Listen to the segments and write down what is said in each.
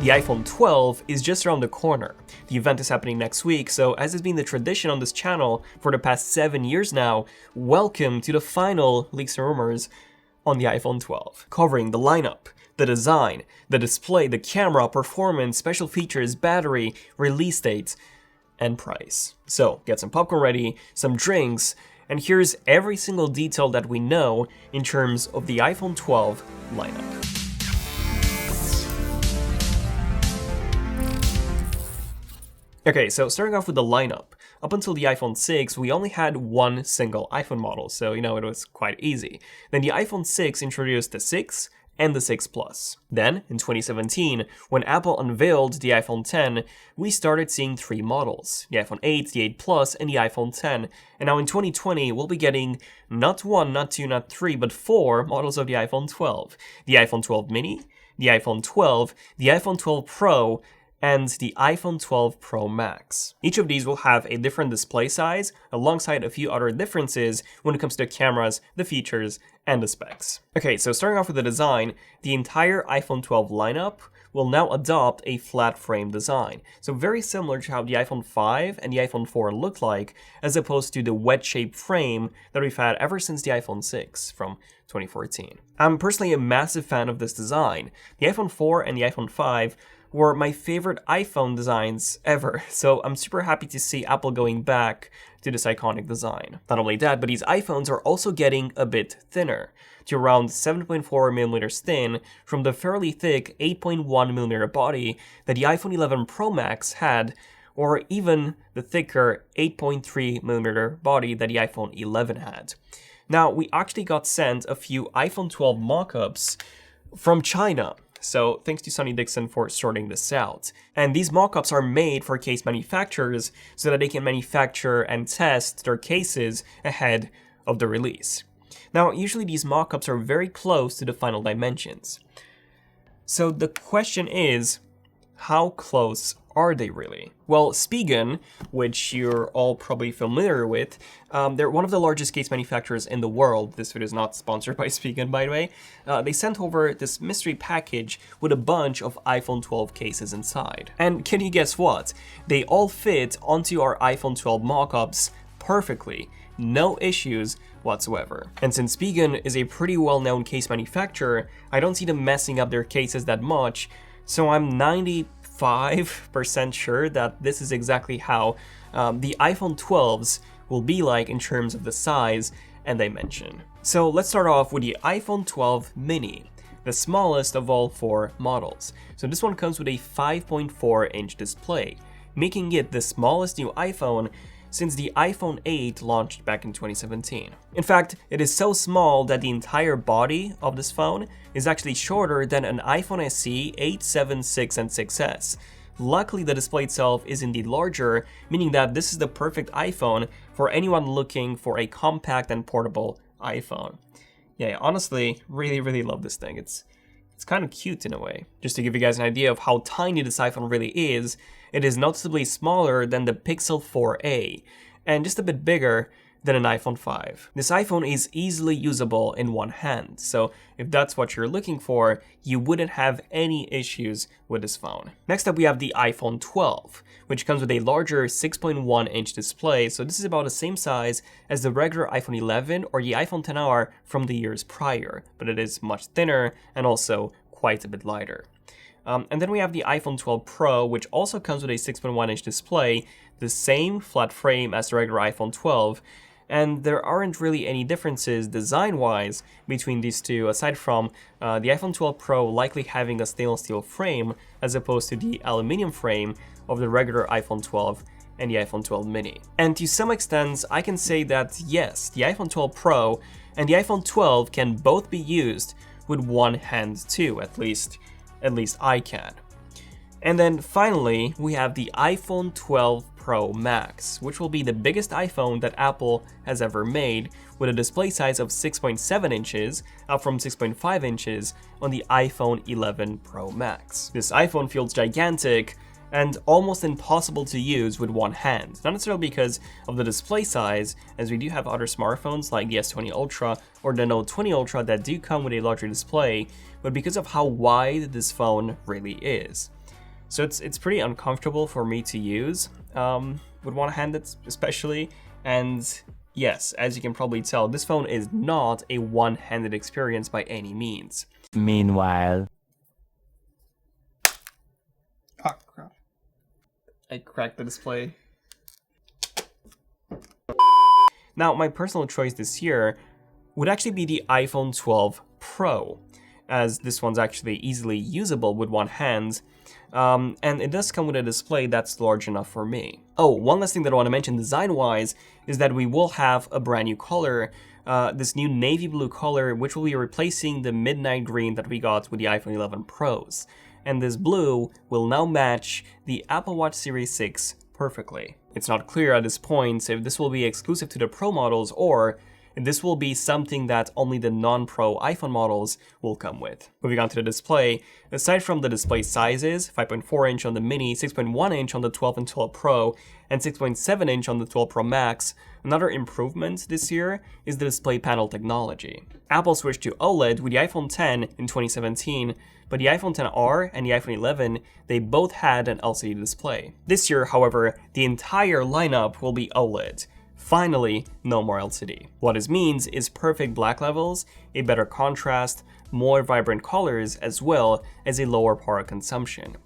The iPhone 12 is just around the corner. The event is happening next week, so as has been the tradition on this channel for the past 7 years now, welcome to the final leaks and rumors on the iPhone 12, covering the lineup, the design, the display, the camera, performance, special features, battery, release dates, and price. So get some popcorn ready, some drinks, and here's every single detail that we know in terms of the iPhone 12 lineup. Okay, so starting off with the lineup. Up until the iPhone 6, we only had one single iPhone model, so it was quite easy. Then the iPhone 6 introduced the 6 and the 6 Plus. Then, in 2017, when Apple unveiled the iPhone 10, we started seeing three models, the iPhone 8, the 8 Plus, and the iPhone 10. And now in 2020, we'll be getting not one, not two, not three, but four models of the iPhone 12. The iPhone 12 mini, the iPhone 12, the iPhone 12 Pro, and the iPhone 12 Pro Max. Each of these will have a different display size, alongside a few other differences when it comes to the cameras, the features, and the specs. Okay, so starting off with the design, the entire iPhone 12 lineup will now adopt a flat frame design. So very similar to how the iPhone 5 and the iPhone 4 look like, as opposed to the wedge-shaped frame that we've had ever since the iPhone 6 from 2014. I'm personally a massive fan of this design. The iPhone 4 and the iPhone 5 were my favorite iPhone designs ever, so I'm super happy to see Apple going back to this iconic design. Not only that, but these iPhones are also getting a bit thinner, to around 7.4mm thin from the fairly thick 8.1mm body that the iPhone 11 Pro Max had, or even the thicker 8.3mm body that the iPhone 11 had. Now, we actually got sent a few iPhone 12 mock-ups from China. So thanks to Sonny Dixon for sorting this out. And these mockups are made for case manufacturers so that they can manufacture and test their cases ahead of the release. Now, usually these mockups are very close to the final dimensions. So the question is, how close are they really? Well, Spigen, which you're all probably familiar with, they're one of the largest case manufacturers in the world. This video is not sponsored by Spigen, by the way. They sent over this mystery package with a bunch of iPhone 12 cases inside. And can you guess what? They all fit onto our iPhone 12 mockups perfectly. No issues whatsoever. And since Spigen is a pretty well-known case manufacturer, I don't see them messing up their cases that much, so I'm 95% sure that this is exactly how the iPhone 12s will be like in terms of the size and dimension. So let's start off with the iPhone 12 mini, the smallest of all four models. So this one comes with a 5.4-inch display, making it the smallest new iPhone since the iPhone 8 launched back in 2017. In fact, it is so small that the entire body of this phone is actually shorter than an iPhone SE 8, 7, 6, and 6S. Luckily, the display itself is indeed larger, meaning that this is the perfect iPhone for anyone looking for a compact and portable iPhone. Yeah, honestly, really love this thing. It's kind of cute in a way. Just to give you guys an idea of how tiny this iPhone really is, it is noticeably smaller than the Pixel 4a, and just a bit bigger than an iPhone 5. This iPhone is easily usable in one hand, so if that's what you're looking for, you wouldn't have any issues with this phone. Next up, we have the iPhone 12, which comes with a larger 6.1-inch display, so this is about the same size as the regular iPhone 11 or the iPhone XR from the years prior, but it is much thinner and also quite a bit lighter. And then we have the iPhone 12 Pro, which also comes with a 6.1-inch display, the same flat frame as the regular iPhone 12, and there aren't really any differences design-wise between these two, aside from the iPhone 12 Pro likely having a stainless steel frame as opposed to the aluminum frame of the regular iPhone 12 and the iPhone 12 mini. And to some extent, I can say that yes, the iPhone 12 Pro and the iPhone 12 can both be used with one hand too, at least I can. And then finally, we have the iPhone 12 Pro Max, which will be the biggest iPhone that Apple has ever made, with a display size of 6.7 inches, up from 6.5 inches on the iPhone 11 Pro Max. This iPhone feels gigantic and almost impossible to use with one hand, not necessarily because of the display size, as we do have other smartphones like the S20 Ultra or the Note 20 Ultra that do come with a larger display, but because of how wide this phone really is. So it's pretty uncomfortable for me to use with one-handed especially. And yes, as you can probably tell, this phone is not a one-handed experience by any means. Meanwhile... Oh, crap. I cracked the display. Now, my personal choice this year would actually be the iPhone 12 Pro, as this one's actually easily usable with one hand, and it does come with a display that's large enough for me. Oh, one last thing that I want to mention design-wise is that we will have a brand new color, this new navy blue color, which will be replacing the midnight green that we got with the iPhone 11 Pros. And this blue will now match the Apple Watch Series 6 perfectly. It's not clear at this point if this will be exclusive to the Pro models or if this will be something that only the non-Pro iPhone models will come with. Moving on to the display, aside from the display sizes, 5.4 inch on the Mini, 6.1 inch on the 12 and 12 Pro, and 6.7 inch on the 12 Pro Max, another improvement this year is the display panel technology. Apple switched to OLED with the iPhone X in 2017, but the iPhone XR and the iPhone 11, they both had an LCD display. This year, however, the entire lineup will be OLED. Finally, no more LCD. What this means is perfect black levels, a better contrast, more vibrant colors, as well as a lower power consumption.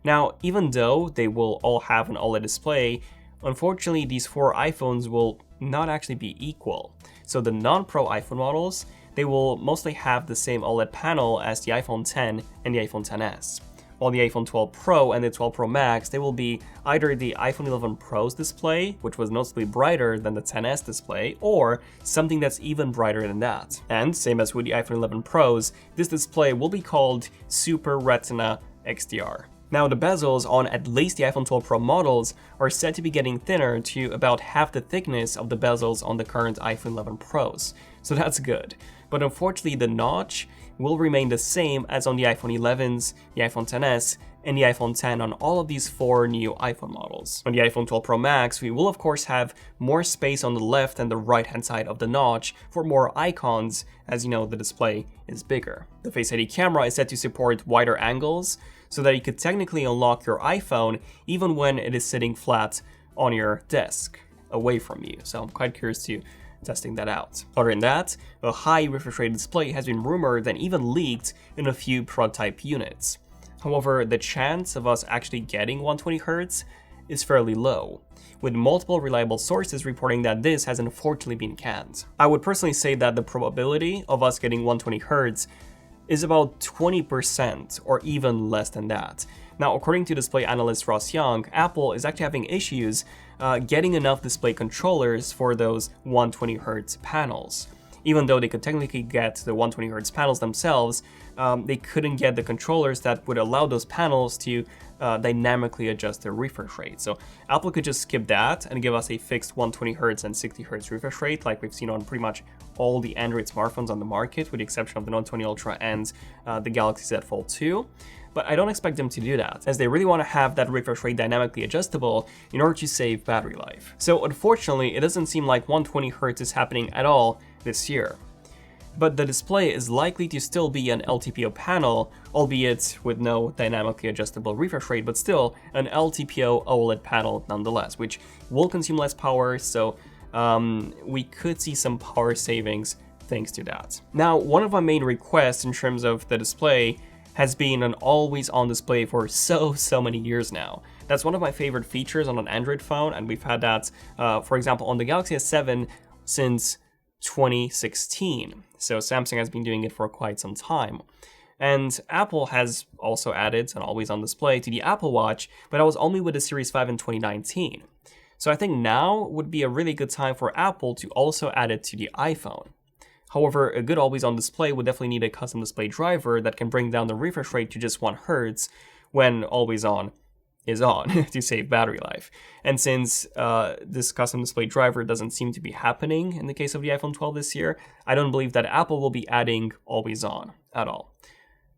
Now, even though they will all have an OLED display, unfortunately these 4 iPhones will not actually be equal. So the non-Pro iPhone models, they will mostly have the same OLED panel as the iPhone X and the iPhone XS. While the iPhone 12 Pro and the 12 Pro Max, they will be either the iPhone 11 Pro's display, which was noticeably brighter than the XS display, or something that's even brighter than that. And same as with the iPhone 11 Pros, this display will be called Super Retina XDR. Now, the bezels on at least the iPhone 12 Pro models are said to be getting thinner to about half the thickness of the bezels on the current iPhone 11 Pros, so that's good. But unfortunately, the notch will remain the same as on the iPhone 11s, the iPhone XS, and the iPhone X on all of these 4 new iPhone models. On the iPhone 12 Pro Max, we will of course have more space on the left and the right hand side of the notch for more icons, as you know, the display is bigger. The Face ID camera is set to support wider angles, so that you could technically unlock your iPhone even when it is sitting flat on your desk, away from you. So I'm quite curious to testing that out. Other than that, a high refresh rate display has been rumored and even leaked in a few prototype units. However, the chance of us actually getting 120Hz is fairly low, with multiple reliable sources reporting that this has unfortunately been canned. I would personally say that the probability of us getting 120Hz is about 20% or even less than that. Now, according to display analyst Ross Young, Apple is actually having issues getting enough display controllers for those 120Hz panels. Even though they could technically get the 120Hz panels themselves, they couldn't get the controllers that would allow those panels to dynamically adjust their refresh rate. So Apple could just skip that and give us a fixed 120Hz and 60Hz refresh rate like we've seen on pretty much all the Android smartphones on the market, with the exception of the Note 20 Ultra and the Galaxy Z Fold 2. But I don't expect them to do that, as they really want to have that refresh rate dynamically adjustable in order to save battery life. So unfortunately, it doesn't seem like 120Hz is happening at all this year. But the display is likely to still be an LTPO panel, albeit with no dynamically adjustable refresh rate, but still an LTPO OLED panel nonetheless, which will consume less power, so we could see some power savings thanks to that. Now, one of my main requests in terms of the display has been an always-on display for so many years now. That's one of my favorite features on an Android phone, and we've had that, for example, on the Galaxy S7 since 2016. So Samsung has been doing it for quite some time. And Apple has also added an always-on display to the Apple Watch, but that was only with the Series 5 in 2019. So I think now would be a really good time for Apple to also add it to the iPhone. However, a good always-on display would definitely need a custom display driver that can bring down the refresh rate to just 1 Hz when always-on is on to save battery life. And since this custom display driver doesn't seem to be happening in the case of the iPhone 12 this year, I don't believe that Apple will be adding always-on at all.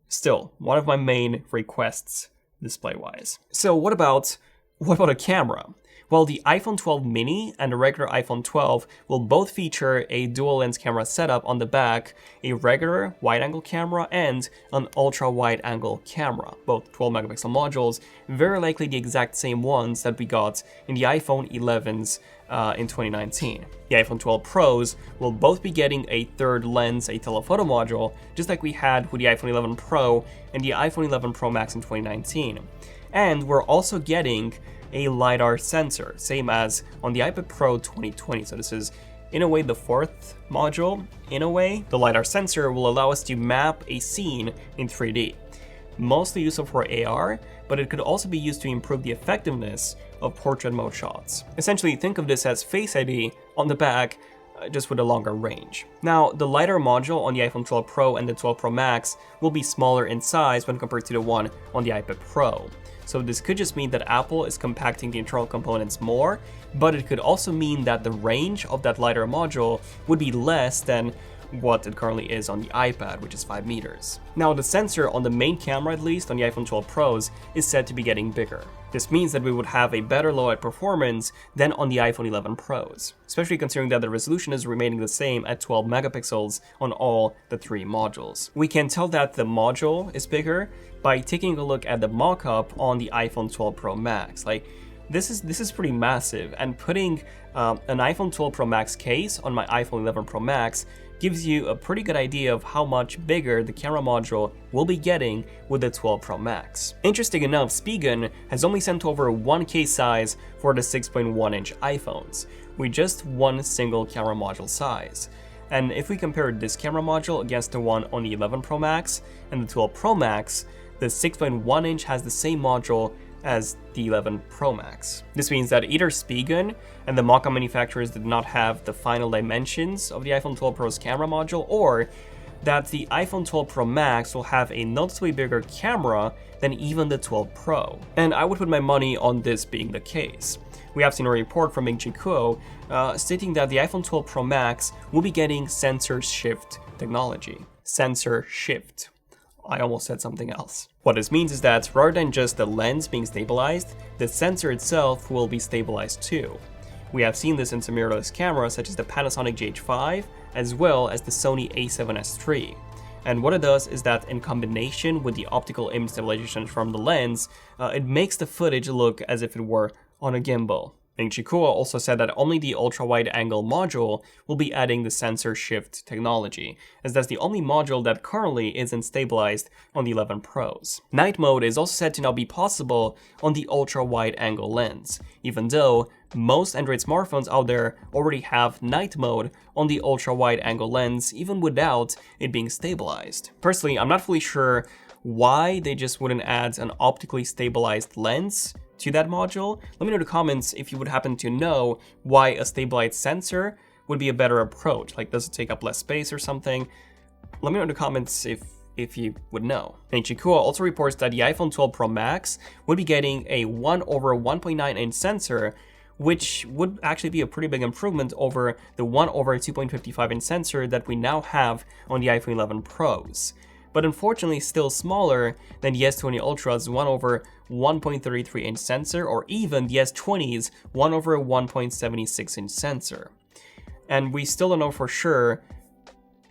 Still, one of my main requests display-wise. So what about a camera? While the iPhone 12 mini and the regular iPhone 12 will both feature a dual lens camera setup on the back, a regular wide-angle camera and an ultra-wide-angle camera, both 12 megapixel modules, very likely the exact same ones that we got in the iPhone 11s in 2019. The iPhone 12 Pros will both be getting a third lens, a telephoto module, just like we had with the iPhone 11 Pro and the iPhone 11 Pro Max in 2019. And we're also getting a LiDAR sensor, same as on the iPad Pro 2020. So this is, in a way, the fourth module. In a way, the LiDAR sensor will allow us to map a scene in 3D. Mostly useful for AR, but it could also be used to improve the effectiveness of portrait mode shots. Essentially, think of this as Face ID on the back, just with a longer range. Now, the LiDAR module on the iPhone 12 Pro and the 12 Pro Max will be smaller in size when compared to the one on the iPad Pro. So this could just mean that Apple is compacting the internal components more, but it could also mean that the range of that LiDAR module would be less than what it currently is on the iPad, which is 5 meters. Now, the sensor on the main camera, at least on the iPhone 12 Pros, is said to be getting bigger. This means that we would have a better low light performance than on the iPhone 11 Pros, especially considering that the resolution is remaining the same at 12 megapixels on all the 3 modules. We can tell that the module is bigger by taking a look at the mock-up on the iPhone 12 Pro Max. Like, this is pretty massive, and putting an iPhone 12 Pro Max case on my iPhone 11 Pro Max gives you a pretty good idea of how much bigger the camera module will be getting with the 12 Pro Max. Interesting enough, Spigen has only sent over one case size for the 6.1-inch iPhones, with just one single camera module size. And if we compare this camera module against the one on the 11 Pro Max and the 12 Pro Max, the 6.1-inch has the same module as the 11 Pro Max. This means that either Spigen and the mock-up manufacturers did not have the final dimensions of the iPhone 12 Pro's camera module, or that the iPhone 12 Pro Max will have a noticeably bigger camera than even the 12 Pro. And I would put my money on this being the case. We have seen a report from Ming-Chi Kuo stating that the iPhone 12 Pro Max will be getting sensor shift technology. Sensor shift. I almost said something else. What this means is that rather than just the lens being stabilized, the sensor itself will be stabilized too. We have seen this in some mirrorless cameras such as the Panasonic GH5 as well as the Sony a7S III. And what it does is that in combination with the optical image stabilization from the lens, it makes the footage look as if it were on a gimbal. Ming-Chi Kuo also said that only the ultra-wide-angle module will be adding the sensor shift technology, as that's the only module that currently isn't stabilized on the 11 Pros. Night mode is also said to now be possible on the ultra-wide-angle lens, even though most Android smartphones out there already have night mode on the ultra-wide-angle lens, even without it being stabilized. Personally, I'm not fully sure why they just wouldn't add an optically stabilized lens to that module. Let me know in the comments if you would happen to know why a stabilized sensor would be a better approach. Like, does it take up less space or something? Let me know in the comments if you would know. Ming-Chi Kuo also reports that the iPhone 12 Pro Max would be getting a 1/1.9-inch sensor, which would actually be a pretty big improvement over the 1/2.55-inch sensor that we now have on the iPhone 11 Pros. But unfortunately still smaller than the S20 Ultra's 1/1.33-inch sensor, or even the S20's 1/1.76-inch sensor. And we still don't know for sure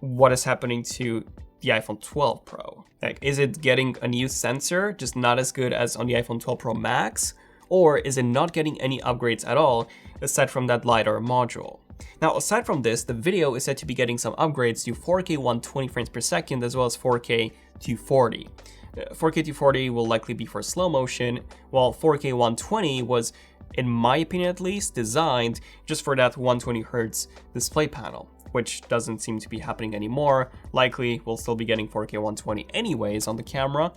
what is happening to the iPhone 12 Pro. Like, is it getting a new sensor, just not as good as on the iPhone 12 Pro Max? Or is it not getting any upgrades at all, aside from that LiDAR module? Now, aside from this, the video is said to be getting some upgrades to 4K 120 frames per second, as well as 4K 240. 4K 240 will likely be for slow motion, while 4K 120 was, in my opinion at least, designed just for that 120Hz display panel, which doesn't seem to be happening anymore. Likely, we'll still be getting 4K 120 anyways on the camera,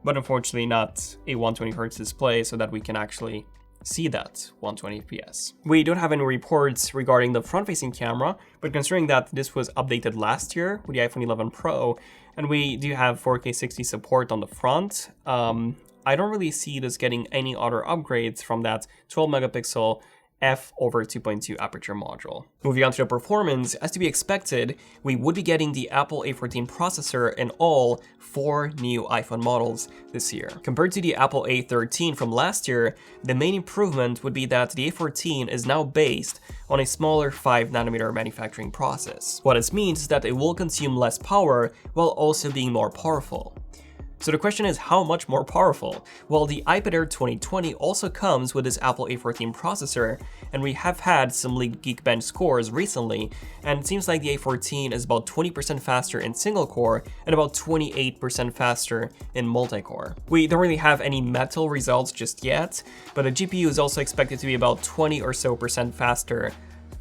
but unfortunately not a 120Hz display so that we can actually see that 120 FPS. We don't have any reports regarding the front-facing camera, but considering that this was updated last year with the iPhone 11 Pro, and we do have 4K 60 support on the front, I don't really see this getting any other upgrades from that 12 megapixel f/2.2 aperture module. Moving on to the performance, as to be expected, we would be getting the Apple A14 processor in all 4 new iPhone models this year. Compared to the Apple A13 from last year, the main improvement would be that the A14 is now based on a smaller 5nm manufacturing process. What this means is that it will consume less power while also being more powerful. So the question is, how much more powerful? Well, the iPad Air 2020 also comes with this Apple A14 processor, and we have had some leaked Geekbench scores recently, and it seems like the A14 is about 20% faster in single core and about 28% faster in multi-core. We don't really have any metal results just yet, but the GPU is also expected to be about 20% or so faster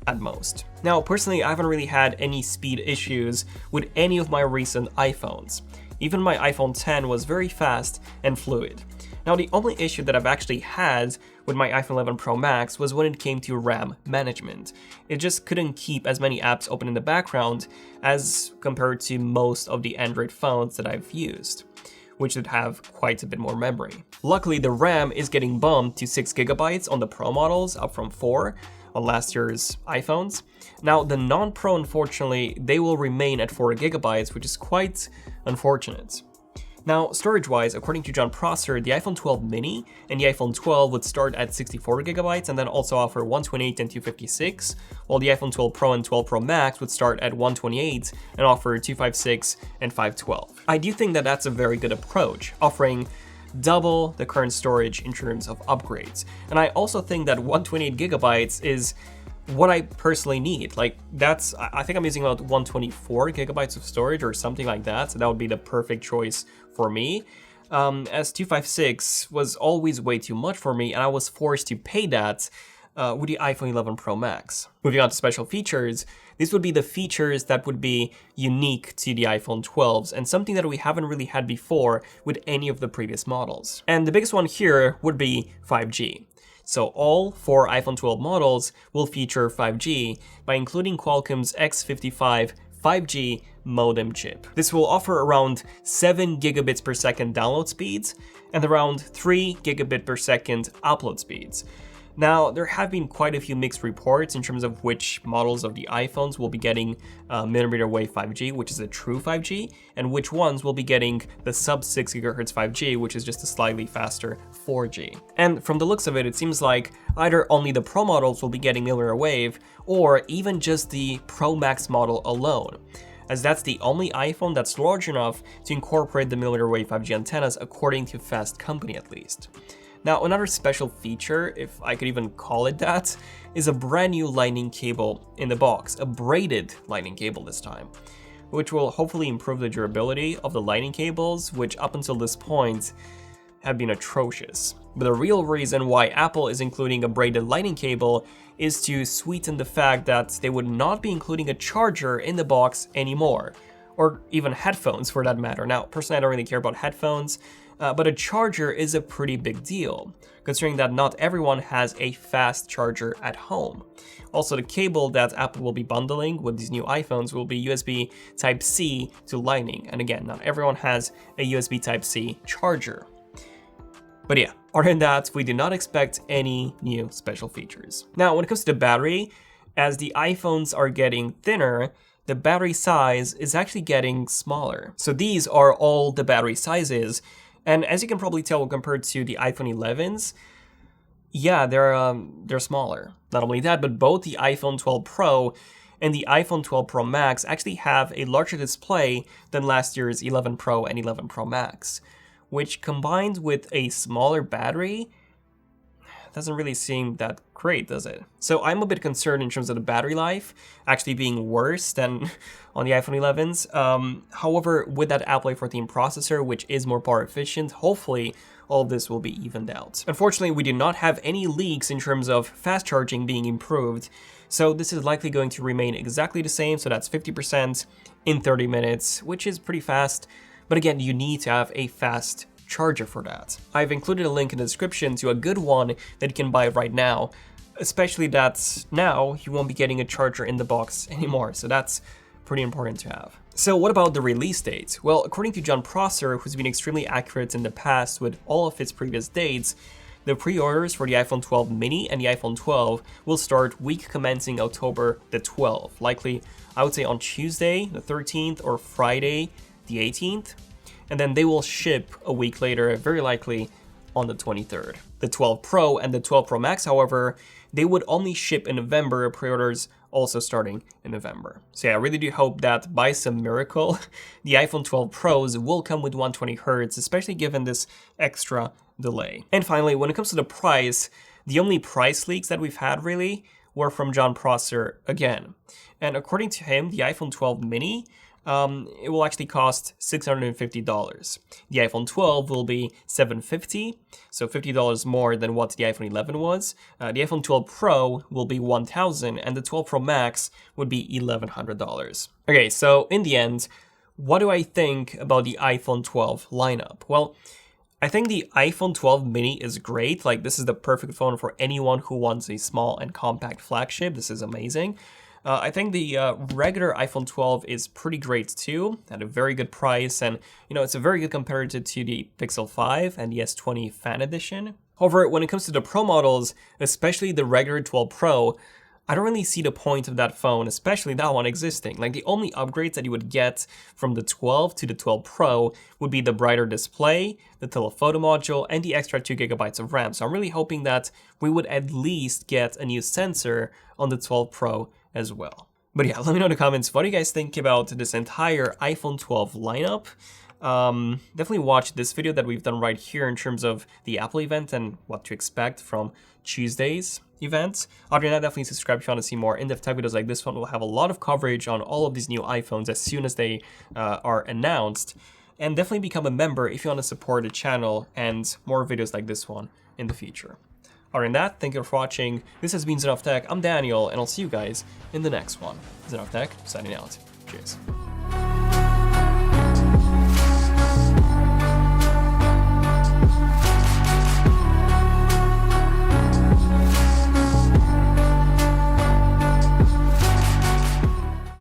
at most. Now, personally, I haven't really had any speed issues with any of my recent iPhones. Even my iPhone 10 was very fast and fluid. Now, the only issue that I've actually had with my iPhone 11 Pro Max was when it came to RAM management. It just couldn't keep as many apps open in the background as compared to most of the Android phones that I've used, which would have quite a bit more memory. Luckily, the RAM is getting bumped to 6GB on the Pro models, up from 4 on last year's iPhones. Now, the non-Pro, unfortunately, they will remain at 4GB, which is quite unfortunate. Now, storage-wise, according to Jon Prosser, the iPhone 12 mini and the iPhone 12 would start at 64GB and then also offer 128 and 256, while the iPhone 12 Pro and 12 Pro Max would start at 128 and offer 256 and 512. I do think that that's a very good approach, offering double the current storage in terms of upgrades. And I also think that 128GB is what I personally need. Like, I think I'm using about 124GB of storage or something like that, so that would be the perfect choice for me. As 256 was always way too much for me, and I was forced to pay that with the iPhone 11 Pro Max. Moving on to special features, these would be the features that would be unique to the iPhone 12s and something that we haven't really had before with any of the previous models. And the biggest one here would be 5G. So all 4 iPhone 12 models will feature 5G by including Qualcomm's X55 5G modem chip. This will offer around 7 gigabits per second download speeds and around 3 gigabit per second upload speeds. Now, there have been quite a few mixed reports in terms of which models of the iPhones will be getting millimeter wave 5G, which is a true 5G, and which ones will be getting the sub 6 GHz 5G, which is just a slightly faster 4G. And from the looks of it, it seems like either only the Pro models will be getting millimeter wave, or even just the Pro Max model alone, as that's the only iPhone that's large enough to incorporate the millimeter wave 5G antennas, according to Fast Company at least. Now, another special feature, if I could even call it that, is a brand new lightning cable in the box, a braided lightning cable this time, which will hopefully improve the durability of the lightning cables, which up until this point have been atrocious. But the real reason why Apple is including a braided lightning cable is to sweeten the fact that they would not be including a charger in the box anymore, or even headphones for that matter. Now, personally, I don't really care about headphones, but a charger is a pretty big deal, considering that not everyone has a fast charger at home. Also, the cable that Apple will be bundling with these new iPhones will be USB Type-C to Lightning, and again, not everyone has a USB Type-C charger. But yeah, other than that, we do not expect any new special features. Now, when it comes to the battery, as the iPhones are getting thinner, the battery size is actually getting smaller. So these are all the battery sizes. And as you can probably tell compared to the iPhone 11s, yeah, they're smaller. Not only that, but both the iPhone 12 Pro and the iPhone 12 Pro Max actually have a larger display than last year's 11 Pro and 11 Pro Max, which combined with a smaller battery doesn't really seem that great, does it? So I'm a bit concerned in terms of the battery life actually being worse than on the iPhone 11s. However, with that Apple A14 processor, which is more power efficient, hopefully all of this will be evened out. Unfortunately, we do not have any leaks in terms of fast charging being improved, so this is likely going to remain exactly the same, so that's 50% in 30 minutes, which is pretty fast, but again, you need to have a fast charger for that. I've included a link in the description to a good one that you can buy right now, especially that now you won't be getting a charger in the box anymore, so that's pretty important to have. So what about the release date? Well, according to Jon Prosser, who's been extremely accurate in the past with all of his previous dates, The pre-orders for the iPhone 12 mini and the iPhone 12 will start week commencing October the 12th, likely I would say on Tuesday the 13th or Friday the 18th, and then they will ship a week later, very likely on the 23rd. The 12 Pro and the 12 Pro Max, however, they would only ship in November, pre-orders also starting in November. So yeah, I really do hope that by some miracle, the iPhone 12 Pros will come with 120Hz, especially given this extra delay. And finally, when it comes to the price, the only price leaks that we've had really were from Jon Prosser again. And according to him, the iPhone 12 mini, it will actually cost $650. The iPhone 12 will be $750, so $50 more than what the iPhone 11 was. The iPhone 12 Pro will be $1,000, and the 12 Pro Max would be $1,100. Okay, so in the end, what do I think about the iPhone 12 lineup? Well, I think the iPhone 12 mini is great. Like, this is the perfect phone for anyone who wants a small and compact flagship. This is amazing. I think the regular iPhone 12 is pretty great too, at a very good price, and it's a very good comparative to the Pixel 5 and the S20 Fan Edition. However, when it comes to the Pro models, especially the regular 12 Pro, I don't really see the point of that phone, especially that one existing. Like, the only upgrades that you would get from the 12 to the 12 Pro would be the brighter display, the telephoto module, and the extra 2GB of RAM. So I'm really hoping that we would at least get a new sensor on the 12 Pro as well. But yeah, let me know in the comments, what do you guys think about this entire iPhone 12 lineup? Definitely watch this video that we've done right here in terms of the Apple event and what to expect from Tuesday's event. Other than that, definitely subscribe if you want to see more in-depth tech videos like this one. We'll have a lot of coverage on all of these new iPhones as soon as they are announced. And definitely become a member if you want to support the channel and more videos like this one in the future. Other than that, thank you for watching. This has been ZONEofTECH. I'm Daniel, and I'll see you guys in the next one. ZONEofTECH, signing out. Cheers.